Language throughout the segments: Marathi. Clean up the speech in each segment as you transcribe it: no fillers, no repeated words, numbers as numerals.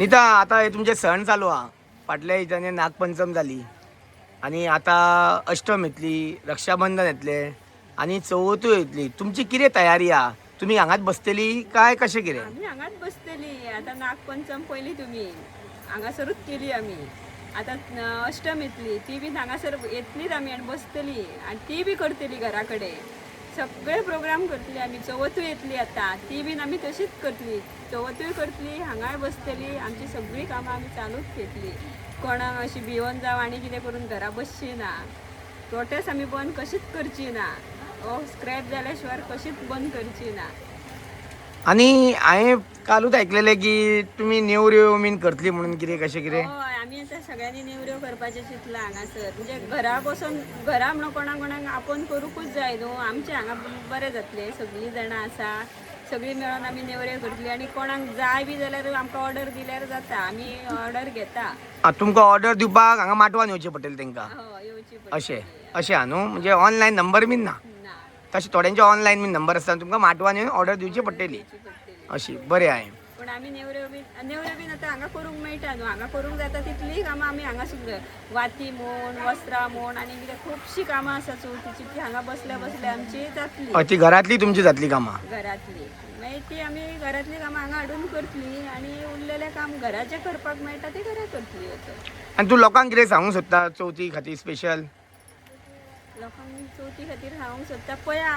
नीता आता हे तुमचे सण चालू हा. फाटल्या दिसांनी नागपंचम झाली आणि आता अष्टम येतली, रक्षाबंधन येतले आणि चवथू येतली. तुमची किती तयारी हा? तुम्ही हांगात बसतली काय कशें कितें? आम्ही हांगाच बसतली. आता नागपंचम पयली तुम्ही हांगासरूच केली आमी. आता अष्टम येतली ती बी हांगासर येतलीच आमी आनी बसतली आनी ती बी करतली घरा कडेन. सगळे प्रोग्राम करतली आमी. चवथू येतली आता ती बीन आमी तशीच करतली. चवथूय करतली, हांगाय बसतली. आमची सगळी कामां आमी चालूच घेतली. कोणाक अशी भिवून जावं आनी कितें करून घरा बसची ना. प्रोटेस्ट आमी बंद कशीच करची ना. स्क्रॅप जाल्या शिवाय कशीच बंद करची ना. आणि हांवें कालूच आयकलेलें की तुम्ही नेवऱ्यो बीन करतली म्हणून कितें कशें कितें? हय आमी आतां सगळ्यांनी नेवऱ्यो करपाचें चिंतलां हांगासर. म्हणजे घरा बसून घरा म्हणून कोणाक आपोवन करूंकूच जाय न्हू. आमचे हांगा बरें जातलें. सगळीं जाणां आसा, सगळीं मेळोन आमी नेवऱ्यो करतली आनी कोणाक जाय बी जाल्यार आमकां ऑर्डर दिल्यार जाता. आमी ऑर्डर घेता. तुमकां ऑर्डर दिवपाक हांगा माटवान येवचें पडटलें तेंकां. हय येवची अशें पडटली. अशें हा न्हू. म्हणजे ऑनलायन नंबर बीन ना. ना तशें थोड्यांचे ऑनलायन बीन नंबर आसता तुमकां माटवान येवन ऑर्डर दिवची पडटली. येवची पडटली. अशी बरें आहे. पण आमी नेवऱ्यो बीन आतां हांगा करूंक मेळटा न्हू. हांगा करूंक जाता तितलीं कामां आमी हांगा सुद्दां वाती म्हूण, वस्त्रां म्हूण आनी कितें खुबशीं कामां आसा चवथीची ती हांगा बसल्या बसल्या आमची जातली. ती घरातली तुमची जातली कामां. घरातली मागीर ती आमी घरातली कामां हांगा हाडून करतली आनी उरलेलें काम घरा जें करपाक मेळटा तें घरा करतली वचून. आनी तूं लोकांक कितें सांगूंक सोदता चवथी खातीर स्पेशल? लोकांक चवथी खातीर सांगूंक सोदता पळया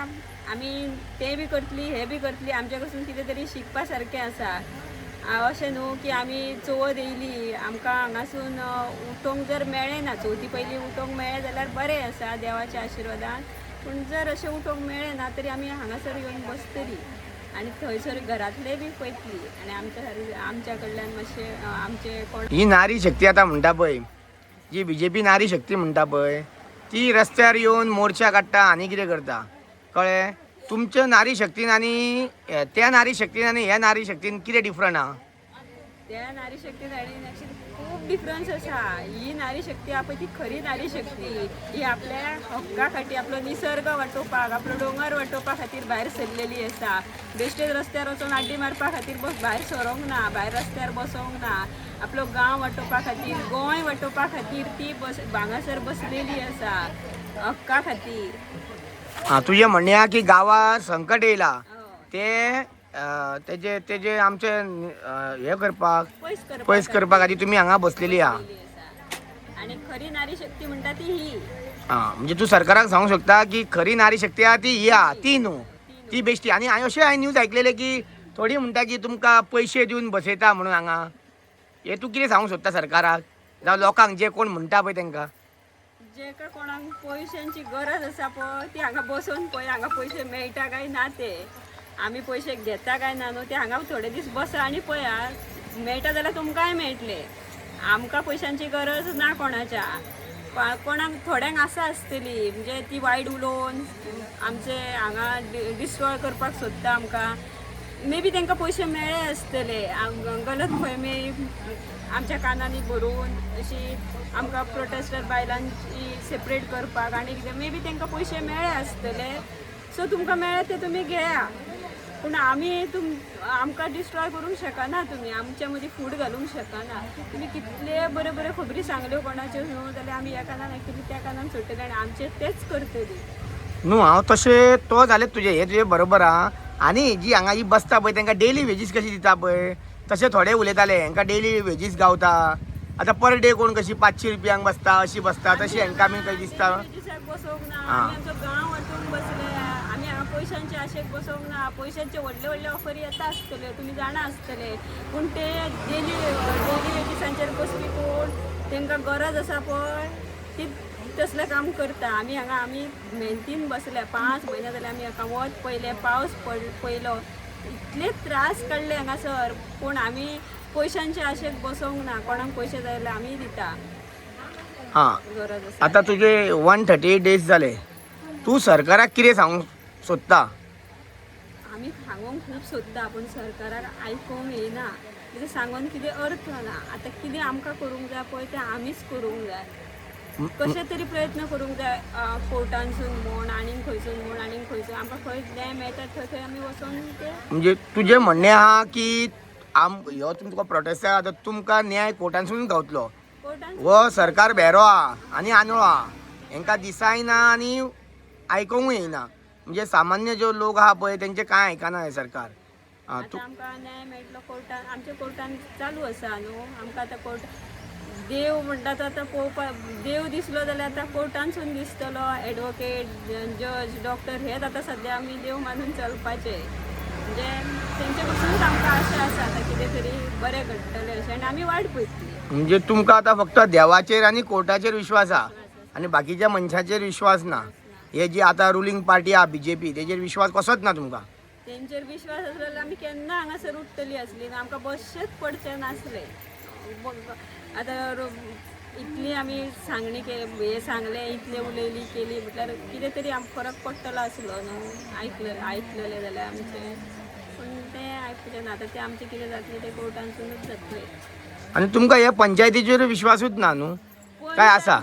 आमी तें बी करतली हें बी करतली. आमचे कडसून कितें तरी शिकपा सारकें आसा. अशें न्हू की आमी चवथ येयली आमकां हांगासून उठोवंक जर मेळ्ळें ना. चवथी पयलीं उठोवंक मेळ्ळें जाल्यार बरें आसा देवाच्या आशिर्वादान. पूण जर अशें उठोवंक मेळ्ळें ना तरी आमी हांगासर येवन बसतली आनी थंयसर घरांतले बी पळयतली आनी आमच्या कडल्यान मातशें आमचे कोण ही नारी शक्ती आतां म्हणटा पळय, जी BJP नारी शक्ती म्हणटा पळय, ती रस्त्यार येवन मोर्चा काडटा आनी कितें करता कळ्ळें? तुमच्या नारी शक्तीन आनी त्या नारी शक्तीन आनी ह्या नारी शक्तीन कितें डिफरंट आहा? त्या नारी शक्ती आणि खूप डिफरन्स आसा. ही नारी शक्ती आहा पळय ती खरी नारी शक्ती. ही आपल्या हक्का खातीर आपलो निसर्ग वाटोवपाक आपलो दोंगर वाटोवपा खातीर भायर सरलेली आसा. बेश्टेच रस्त्यार वचून आड्डी मारपा खातीर भायर सरोंक ना, भायर रस्त्यार बसोंक ना. आपलो गांव वाटोवपा खातीर गोंय वाटोवपा खातीर ती हांगासर बसलेली आसा हक्का खातीर. तुजें म्हणणें आहा की गांवांत संकट येयला हय. ते तेजे आमचे हे करपाक पयस करपा करपा खातीर तुमी हांगा बसलेली आहा. आणि खरी नारी शक्ती म्हणटा ती ही. म्हणजे तू सरकाराक सांगूंक शकता की खरी नारी शक्ती आहा ती ही आहा, ती न्हू ती बेश्टी. आनी हांवें न्यूज आयकलेले की थोडी म्हणटा की तुमकां पयशे दिवन बसयता म्हणून हांगा. हे तूं कितें सांगूंक सोदता सरकाराक जावं लोकांक जे कोण म्हणटा पळय तेंकां? जेका कोणाक पयशांची गरज आसा पळय ती हांगा बसून पळय हांगा पयशे मेळटा काय ना ते. आमी पयशे घेता काय ना न्हू ते हांगा थोडे दीस बसा आनी पळया मेळटा जाल्यार तुमकांय मेळटले. आमकां पयशांची गरज ना कोणाच्या. कोणाक थोड्यांक आसा आसतली म्हणजे ती वायट उलोवन आमचे हांगा डिस्ट्रॉय करपाक सोदता आमकां. मे बी तांकां पयशे मेळ्ळे आसतले गलत फहमी आमच्या कानांनी भरून अशी आमकां प्रोटेस्टर बायलांची सेपरेट करपाक आनी कितें मे बी तांकां पयशे मेळ्ळे आसतले. सो तुमकां मेळ्ळे ते तुमी घेया. पूण आमी आमकां डिस्ट्रॉय करूंक शकना. तुमी आमच्या मदीं फूड घालूंक शकना. तुमी कितले बऱ्यो बऱ्यो खबरी सांगल्यो कोणाच्यो न्हू जाल्यार आमी ह्या कानान आयकतली त्या कानान सोडटली आनी आमचे तेच करतली न्हू. हांव तशें तो जालें तुजें बरोबर आहा. आनी जी हांगा ही बसता पळय तांकां डेली वेजीस कशी दिता पळय तशें थोडे उलयताले हांकां डेली वेजीस गावता. आतां पर डे कोण कशी 500 रुपयांक बसता अशी बसता तशी हांकां बी खंय दिसता. बसोंक ना. आमी आमचो गांव वाटून बसले. आमी हांगा पयशांचे आशेक बसोंक ना. पयशांचे व्हडले व्हडले ऑफरी येता आसतल्यो तुमी जाणा आसतले. पूण ते डेली वेजीसांचेर बसपी कोण तांकां गरज आसा पळय ती तसलें काम करता. आमी मेहनतीन बसल्या 5 म्हयने जाले आमी हाका वत पयले पावस पयलो इतले त्रास काडले हांगासर. पूण आमी पयशांचे आशेक बसोंक ना. कोणाक पयशे जाय जाल्यार आमी दिता. गरज आसा आतां तुजे 138 डेज जाले. तूं सरकाराक कितें सांगूंक सोदता? आमी सांगूंक खूब सोदता पूण सरकाराक आयकूंक येना. कितें सांगून कितें अर्थ ना. आतां कितें आमकां करूंक जाय पळय तें आमीच करूंक जाय. कशे तरी प्रयत्न करूंक जाय. कोर्टानसून म्हूण आनीक खंयसून आमकां खंय न्याय मेळटा थंय आमी वचून ते म्हणजे तुजें म्हणणें आहा की ह्यो तुमकां प्रोटेस्ट आसा तुमकां न्याय कोर्टानसून गावतलो कोर्टान व सरकार बेरो हा आनी आंधळो हा हांकां दिसाय ना आनी आयकोंकूय येना म्हणजे सामान्य जो लोक आहा पळय तेंचे कांय आयकना हे सरकार आतां आमकां न्याय मेळटलो कोर्टान आमच्या कोर्टान चालू आसा न्हू आमकां आतां कोर्ट देव म्हणटा तो आतां पळोवपाक देव दिसलो जाल्यार आतां कोर्टानसून दिसतलो एडवोकेट जज डॉक्टर हेच आतां सद्या आमी देव मानून चलपाचे म्हणजे तेंचे पासूनच आमकां आशा आसा आतां कितें तरी बरें घडटलें अशें आनी आमी वाट पळयतली म्हणजे तुमकां आतां फक्त देवाचेर आनी कोर्टाचेर विश्वास हा आनी बाकीच्या मनशाचेर विश्वास ना हे जी आतां रुलींग पार्टी आहा BJP तेजेर विश्वास कसोच ना तुमकां तेंचेर विश्वास आसलो जाल्यार आमी केन्ना हांगासर उठतली आसली ना आमकां बसचेच पडचें नासलें आतां इतली आमी सांगणी हे सांगलें इतलें उलयली केली म्हटल्यार कितें तरी फरक पडटलो आसलो न्हू आयकलें जाल्यार आमचें पूण तें आयकचें ना आतां तें आमचें कितें जातलें तें कोर्टानसूनच जातलें आनी तुमकां हे पंचायतीचेर विश्वासूच ना न्हू काय आसा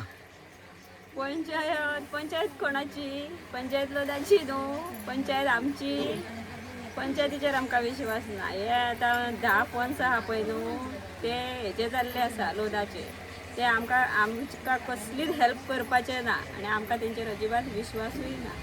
पंचायत कोणाची पंचायत लोकांची न्हू पंचायत आमची पंचायतीचेर आमकां विश्वास ना हे आतां 10 पंच आहा पळय न्हू ते हेचे जाल्ले आसा लोदाचे ते आमकां कसलीच हेल्प करपाचे ना आनी आमकां तेंचेर अजिबात विश्वासूय ना